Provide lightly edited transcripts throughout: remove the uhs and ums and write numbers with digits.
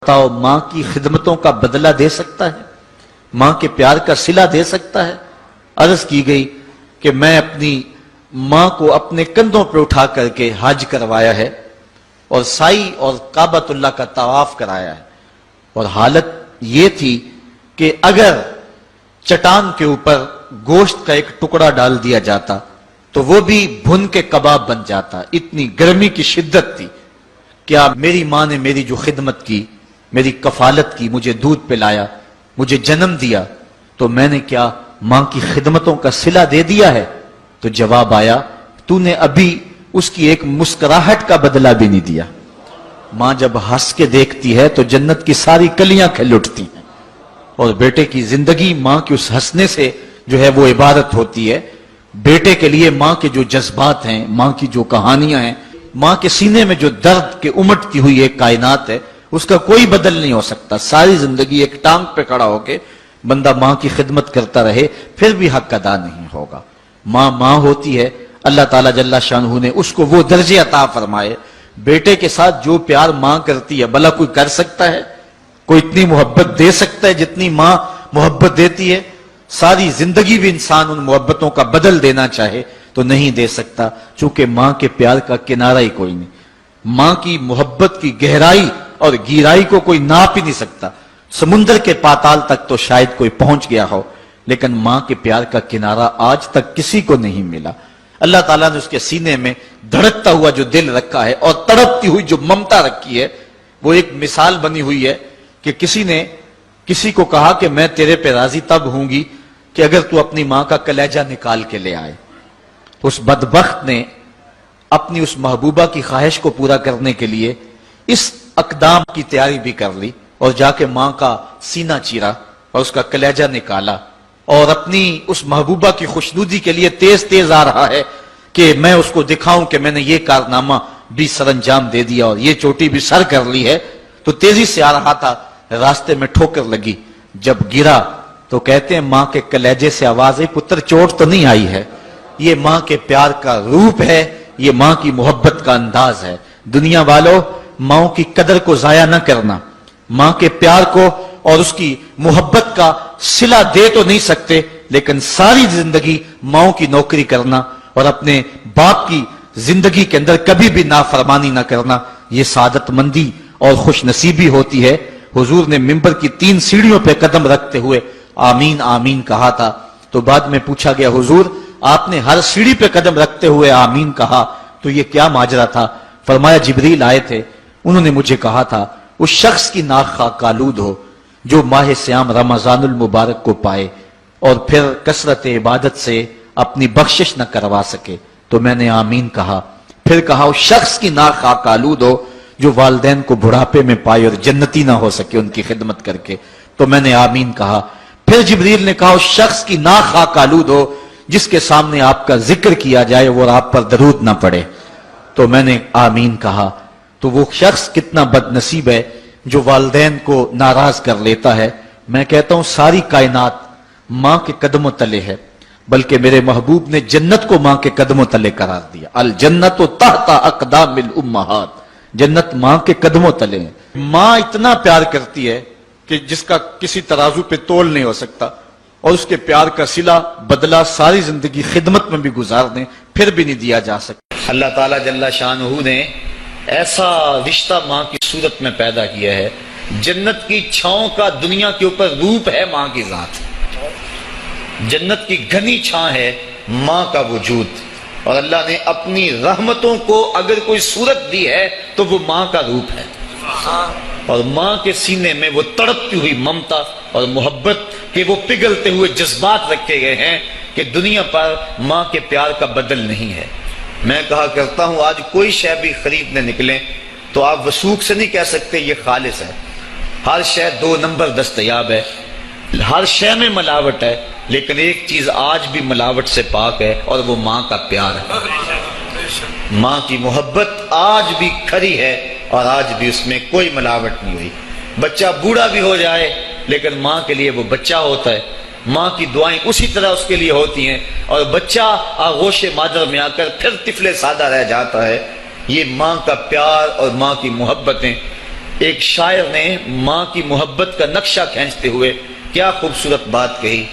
بتاؤ ماں کی خدمتوں کا بدلہ دے سکتا ہے؟ ماں کے پیار کا صلہ دے سکتا ہے؟ عرض کی گئی کہ میں اپنی ماں کو اپنے کندھوں پہ اٹھا کر کے حج کروایا ہے اور سائی اور کعبۃ اللہ کا طواف کرایا ہے، اور حالت یہ تھی کہ اگر چٹان کے اوپر گوشت کا ایک ٹکڑا ڈال دیا جاتا تو وہ بھی بھن کے کباب بن جاتا، اتنی گرمی کی شدت تھی۔ کیا میری ماں نے میری جو خدمت کی، میری کفالت کی، مجھے دودھ پلایا، مجھے جنم دیا، تو میں نے کیا ماں کی خدمتوں کا صلہ دے دیا ہے؟ تو جواب آیا تو نے ابھی اس کی ایک مسکراہٹ کا بدلہ بھی نہیں دیا۔ ماں جب ہنس کے دیکھتی ہے تو جنت کی ساری کلیاں کھل اٹھتی ہیں، اور بیٹے کی زندگی ماں کے اس ہنسنے سے جو ہے وہ عبارت ہوتی ہے۔ بیٹے کے لیے ماں کے جو جذبات ہیں، ماں کی جو کہانیاں ہیں، ماں کے سینے میں جو درد کے امٹتی ہوئی ایک کائنات ہے، اس کا کوئی بدل نہیں ہو سکتا۔ ساری زندگی ایک ٹانگ پہ کھڑا ہو کے بندہ ماں کی خدمت کرتا رہے پھر بھی حق ادا نہیں ہوگا۔ ماں ماں ہوتی ہے، اللہ تعالیٰ جل شانہ نے اس کو وہ درجے عطا فرمائے۔ بیٹے کے ساتھ جو پیار ماں کرتی ہے بھلا کوئی کر سکتا ہے؟ کوئی اتنی محبت دے سکتا ہے جتنی ماں محبت دیتی ہے؟ ساری زندگی بھی انسان ان محبتوں کا بدل دینا چاہے تو نہیں دے سکتا، چونکہ ماں کے پیار کا کنارہ ہی کوئی نہیں۔ ماں کی محبت کی گہرائی اور گہرائی کو کوئی ناپ ہی نہیں سکتا۔ سمندر کے پاتال تک تو شاید کوئی پہنچ گیا ہو، لیکن ماں کے پیار کا کنارہ آج تک کسی کو نہیں ملا۔ اللہ تعالیٰ نے اس کے سینے میں دھڑکتا ہوا جو دل رکھا ہے اور تڑپتی ہوئی جو ممتا رکھی ہے، وہ ایک مثال بنی ہوئی ہے کہ کسی نے کسی کو کہا کہ میں تیرے پہ راضی تب ہوں گی کہ اگر تو اپنی ماں کا کلیجہ نکال کے لے آئے۔ اس بدبخت نے اپنی اس محبوبہ کی خواہش کو پورا کرنے کے لیے اس اقدام کی تیاری بھی کر لی، اور جا کے ماں کا سینہ چیرا اور اس کا کلیجہ نکالا، اور اپنی اس محبوبہ کی خوشنودی کے لیے تیز تیز آ رہا ہے کہ میں اس کو دکھاؤں کہ میں نے یہ کارنامہ بھی سر انجام دے دیا اور یہ چوٹی بھی سر کر لی ہے۔ تو تیزی سے آ رہا تھا، راستے میں ٹھوکر لگی، جب گرا تو کہتے ہیں ماں کے کلیجے سے آواز آئی پتر چوٹ تو نہیں آئی ہے؟ یہ ماں کے پیار کا روپ ہے، یہ ماں کی محبت کا انداز ہے۔ دنیا والوں، ماں کی قدر کو ضائع نہ کرنا، ماں کے پیار کو اور اس کی محبت کا صلہ دے تو نہیں سکتے، لیکن ساری زندگی ماں کی نوکری کرنا اور اپنے باپ کی زندگی کے اندر کبھی بھی نافرمانی نہ کرنا، یہ سعادت مندی اور خوش نصیبی ہوتی ہے۔ حضور نے منبر کی 3 سیڑھیوں پہ قدم رکھتے ہوئے آمین آمین کہا تھا، تو بعد میں پوچھا گیا حضور آپ نے ہر سیڑھی پہ قدم رکھتے ہوئے آمین کہا، تو یہ کیا ماجرا تھا؟ فرمایا جبریل آئے تھے، انہوں نے مجھے کہا تھا اس شخص کی ناک خاک آلود ہو جو ماہ سیام رمضان المبارک کو پائے اور پھر کثرت عبادت سے اپنی بخشش نہ کروا سکے، تو میں نے آمین کہا۔ پھر کہا اس شخص کی ناک خاک آلود ہو جو والدین کو بڑھاپے میں پائے اور جنتی نہ ہو سکے ان کی خدمت کر کے، تو میں نے آمین کہا۔ پھر جبریل نے کہا اس شخص کی ناک خاک آلود ہو جس کے سامنے آپ کا ذکر کیا جائے اور آپ پر درود نہ پڑے، تو میں نے آمین کہا۔ تو وہ شخص کتنا بد نصیب ہے جو والدین کو ناراض کر لیتا ہے۔ میں کہتا ہوں ساری کائنات ماں کے قدموں تلے ہے، بلکہ میرے محبوب نے جنت کو ماں کے قدموں تلے قرار دیا۔ الجنت تحت اقدام الامہات، جنت ماں کے قدموں تلے ہیں۔ ماں اتنا پیار کرتی ہے کہ جس کا کسی ترازو پہ تول نہیں ہو سکتا، اور اس کے پیار کا صلہ بدلہ ساری زندگی خدمت میں بھی گزار دیں پھر بھی نہیں دیا جا سکتا۔ اللہ تعالیٰ جل شانہ نے ایسا رشتہ ماں کی صورت میں پیدا کیا ہے، جنت کی چھاؤں کا دنیا کے اوپر روپ ہے ماں کی ذات، جنت کی گھنی چھاں ہے ماں کا وجود، اور اللہ نے اپنی رحمتوں کو اگر کوئی صورت دی ہے تو وہ ماں کا روپ ہے، اور ماں کے سینے میں وہ تڑپتی ہوئی ممتا اور محبت کے وہ پگھلتے ہوئے جذبات رکھے گئے ہیں کہ دنیا پر ماں کے پیار کا بدل نہیں ہے۔ میں کہا کرتا ہوں آج کوئی شے بھی خریدنے نکلیں تو آپ وثوق سے نہیں کہہ سکتے یہ خالص ہے، ہر شے 2 نمبر دستیاب ہے، ہر شے میں ملاوٹ ہے، لیکن ایک چیز آج بھی ملاوٹ سے پاک ہے اور وہ ماں کا پیار ہے۔ ماں کی محبت آج بھی کھری ہے اور آج بھی اس میں کوئی ملاوٹ نہیں ہوئی۔ بچہ بوڑھا بھی ہو جائے لیکن ماں کے لیے وہ بچہ ہوتا ہے، ماں کی دعائیں اسی طرح اس کے لیے ہوتی ہیں، اور بچہ آغوش مادر میں آ کر پھر طفل سادہ رہ جاتا ہے۔ یہ ماں کا پیار اور ماں کی محبتیں ایک شاعر نے ماں کی محبت کا نقشہ کھینچتے ہوئے کیا خوبصورت بات کہی.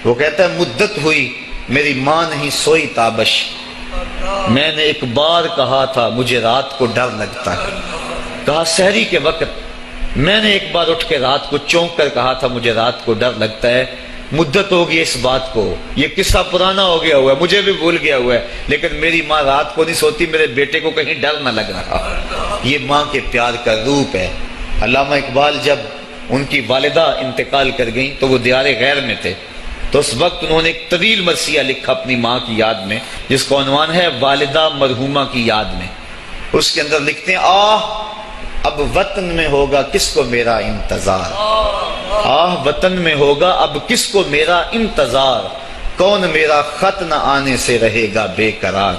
وہ کہتا ہے مدت ہوئی میری ماں نہیں سوئی تابش، میں نے ایک بار کہا تھا مجھے رات کو ڈر لگتا ہے. کہا سحری کے وقت میں نے ایک بار اٹھ کے رات کو چونک کر کہا تھا مجھے رات کو ڈر لگتا ہے. مدت ہوگی اس بات کو، یہ قصہ پرانا ہو گیا ہوا ہے، مجھے بھی بھول گیا ہوا ہے، لیکن میری ماں رات کو نہیں سوتی، میرے بیٹے کو کہیں ڈر نہ لگ رہا. یہ ماں کے پیار کا روپ ہے. علامہ اقبال جب ان کی والدہ انتقال کر گئیں تو وہ دیار غیر میں تھے، تو اس وقت انہوں نے ایک طویل مرثیہ لکھا اپنی ماں کی یاد میں، جس کا عنوان ہے والدہ مرحومہ کی یاد میں. اس کے اندر لکھتے ہیں اب وطن میں ہوگا کس کو میرا انتظار، وطن میں ہوگا اب کس کو میرا انتظار، کون میرا خط نہ آنے سے رہے گا بے قرار،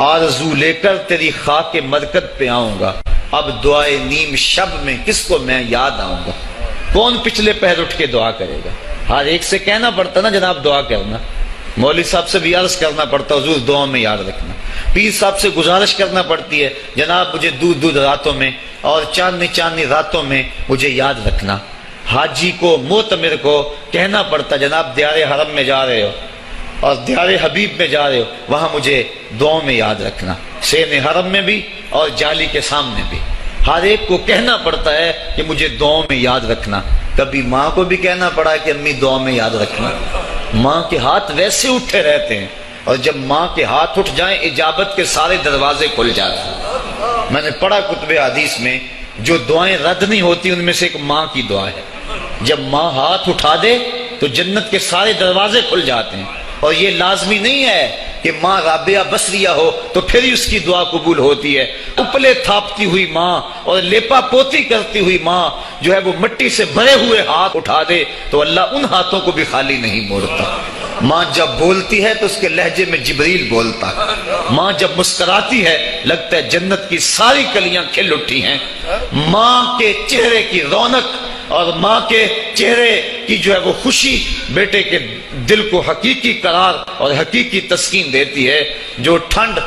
آرزو لے کر تیری خاک مرکت پہ آؤں گا، اب دعائے نیم شب میں کس کو میں یاد آؤں گا. کون پچھلے پہر اٹھ کے دعا کرے گا؟ ہر ایک سے کہنا پڑتا نا جناب دعا کرنا، مولوی صاحب سے بھی عرض کرنا پڑتا حضور دعا میں یاد رکھنا، پیر صاحب سے گزارش کرنا پڑتی ہے جناب مجھے دودھ راتوں میں اور چاندنی راتوں میں مجھے یاد رکھنا. حاجی کو معتمر کو کہنا پڑتا جناب دیار حرم میں جا رہے ہو اور دیار حبیب میں جا رہے ہو، وہاں مجھے دعاؤں میں یاد رکھنا، سین حرم میں بھی اور جالی کے سامنے بھی. ہر ایک کو کہنا پڑتا ہے کہ مجھے دعاؤں میں یاد رکھنا. کبھی ماں کو بھی کہنا پڑا کہ امی دعاؤں میں یاد رکھنا. ماں کے ہاتھ ویسے اٹھے رہتے ہیں، اور جب ماں کے ہاتھ اٹھ جائیں اجابت کے سارے دروازے کھل جاتے ہیں. میں نے پڑھا کتب حدیث میں جو دعائیں رد نہیں ہوتی ان میں سے ایک ماں کی دعا ہے. جب ماں ہاتھ اٹھا دے تو جنت کے سارے دروازے کھل جاتے ہیں. اور یہ لازمی نہیں ہے کہ ماں رابعہ بصریہ ہو تو پھر ہی اس کی دعا قبول ہوتی ہے. اپلے تھاپتی ہوئی ماں اور لیپا پوتی کرتی ہوئی ماں جو ہے وہ مٹی سے بھرے ہوئے ہاتھ اٹھا دے تو اللہ ان ہاتھوں کو بھی خالی نہیں موڑتا. ماں جب بولتی ہے تو اس کے لہجے میں جبریل بولتا ہے. ماں جب مسکراتی ہے لگتا ہے جنت کی ساری کلیاں کھل اٹھی ہیں. ماں کے چہرے کی رونق اور ماں کے چہرے کی جو ہے وہ خوشی بیٹے کے دل کو حقیقی قرار اور حقیقی تسکین دیتی ہے. جو ٹھنڈ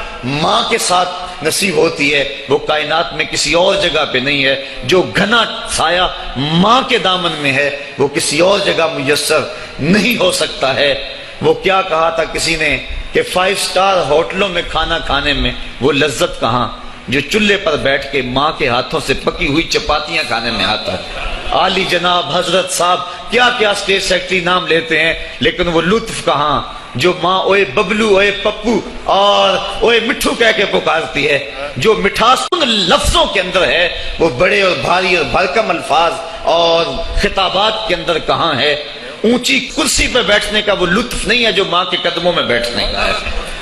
ماں کے ساتھ نصیب ہوتی ہے وہ کائنات میں کسی اور جگہ پہ نہیں ہے. جو گھنا سایہ ماں کے دامن میں ہے وہ کسی اور جگہ میسر نہیں ہو سکتا ہے. وہ کیا کہا تھا کسی نے کہ 5 سٹار ہوٹلوں میں کھانا کھانے میں وہ لذت کہاں جو چولہے پر بیٹھ کے ماں کے ہاتھوں سے پکی ہوئی چپاتیاں کھانے میں آتا ہے. عالی جناب حضرت صاحب کیا کیا اسٹیٹ سیکرٹری نام لیتے ہیں، لیکن وہ لطف کہاں جو ماں اوئے ببلو اوئے پپو اور اوئے مٹھو کہہ کے پکارتی ہے. جو مٹھاس ان لفظوں کے اندر ہے وہ بڑے اور بھاری اور بھرکم الفاظ اور خطابات کے اندر کہاں ہے. اونچی کرسی پہ بیٹھنے کا وہ لطف نہیں ہے جو ماں کے قدموں میں بیٹھنے کا ہے.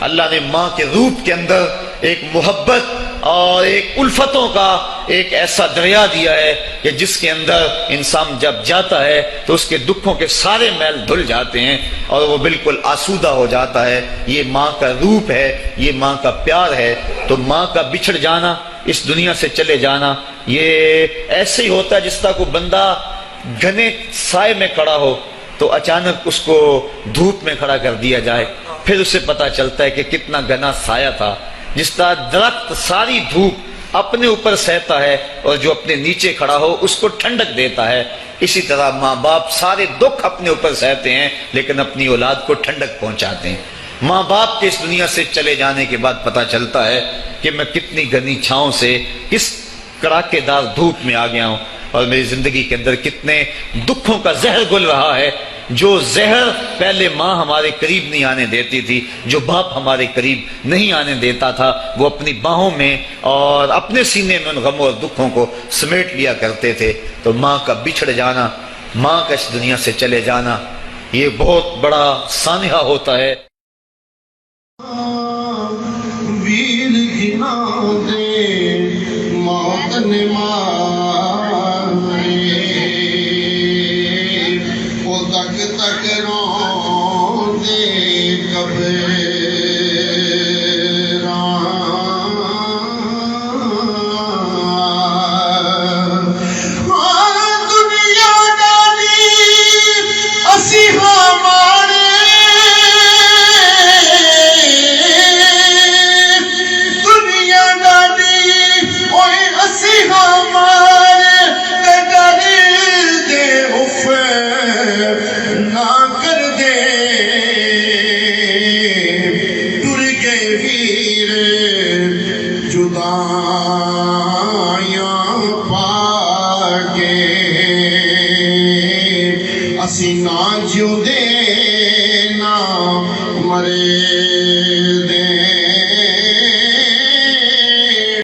اللہ نے ماں کے روپ کے اندر ایک محبت اور ایک الفتوں کا ایک ایسا دریا دیا ہے کہ جس کے اندر انسان جب جاتا ہے تو اس کے دکھوں کے سارے میل دھل جاتے ہیں اور وہ بالکل آسودہ ہو جاتا ہے. یہ ماں کا روپ ہے، یہ ماں کا پیار ہے. تو ماں کا بچھڑ جانا، اس دنیا سے چلے جانا، یہ ایسے ہی ہوتا ہے جس طرح کوئی بندہ گھنے سائے میں کھڑا ہو تو اچانک اس کو دھوپ میں کھڑا کر دیا جائے، پھر اسے پتا چلتا ہے کہ کتنا گھنا سایہ تھا. جس طرح درخت ساری دھوپ اپنے اوپر سہتا ہے اور جو اپنے نیچے کھڑا ہو اس کو ٹھنڈک دیتا ہے، اسی طرح ماں باپ سارے دکھ اپنے اوپر سہتے ہیں لیکن اپنی اولاد کو ٹھنڈک پہنچاتے ہیں. ماں باپ کے اس دنیا سے چلے جانے کے بعد پتا چلتا ہے کہ میں کتنی گھنی چھاؤں سے کس کڑاکے دار دھوپ میں آ گیا ہوں اور میری زندگی کے اندر کتنے دکھوں کا زہر گل رہا ہے. جو زہر پہلے ماں ہمارے قریب نہیں آنے دیتی تھی، جو باپ ہمارے قریب نہیں آنے دیتا تھا، وہ اپنی باہوں میں اور اپنے سینے میں ان غموں اور دکھوں کو سمیٹ لیا کرتے تھے. تو ماں کا بچھڑ جانا، ماں کا اس دنیا سے چلے جانا، یہ بہت بڑا سانحہ ہوتا ہے. ویر گھنا دے موت نے تک رو دے کبے دنیا ڈالی اسی ہمارے دنیا ڈالی اوئے اسی ہمارے قربانیاں پا کے اسی نہ جیوندے نہ مرے